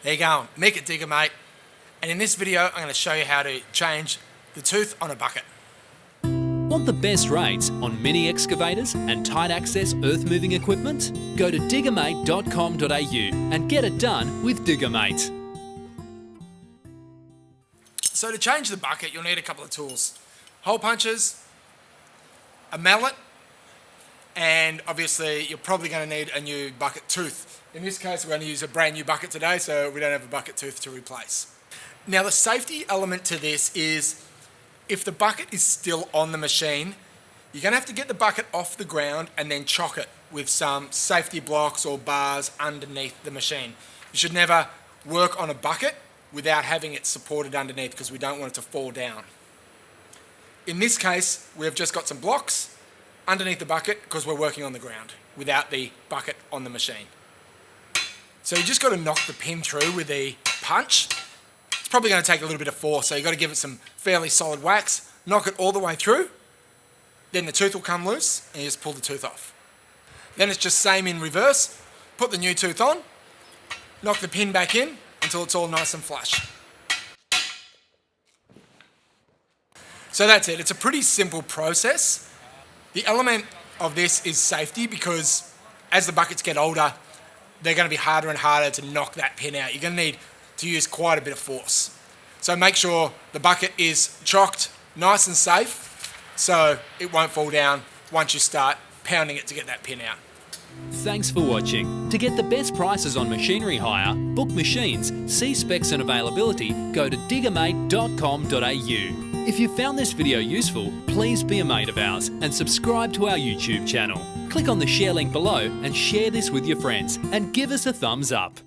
There you go, Mick at Diggermate, and in this video I'm going to show you how to change the tooth on a bucket. Want the best rates on mini excavators and tight access earth moving equipment? Go to diggermate.com.au and get it done with Diggermate. So to change the bucket you'll need a couple of tools. Hole punches, a mallet, and obviously you're probably going to need a new bucket tooth. In this case we're going to use a brand new bucket today, so we don't have a bucket tooth to replace. Now the safety element to this is if the bucket is still on the machine, you're going to have to get the bucket off the ground and then chock it with some safety blocks or bars underneath the machine. You should never work on a bucket without having it supported underneath because we don't want it to fall down. In this case, we've just got some blocks underneath the bucket because we're working on the ground without the bucket on the machine. So you just got to knock the pin through with the punch. It's probably going to take a little bit of force, so you've got to give it some fairly solid wax, knock it all the way through, then the tooth will come loose and you just pull the tooth off. Then it's just same in reverse, put the new tooth on, knock the pin back in until it's all nice and flush. So that's it, it's a pretty simple process. The element of this is safety because as the buckets get older, they're going to be harder and harder to knock that pin out. You're going to need to use quite a bit of force. So make sure the bucket is chocked nice and safe so it won't fall down once you start pounding it to get that pin out. Thanks for watching. To get the best prices on machinery hire, book machines, see specs and availability, go to diggermate.com.au. If you found this video useful, please be a mate of ours and subscribe to our YouTube channel. Click on the share link below and share this with your friends and give us a thumbs up.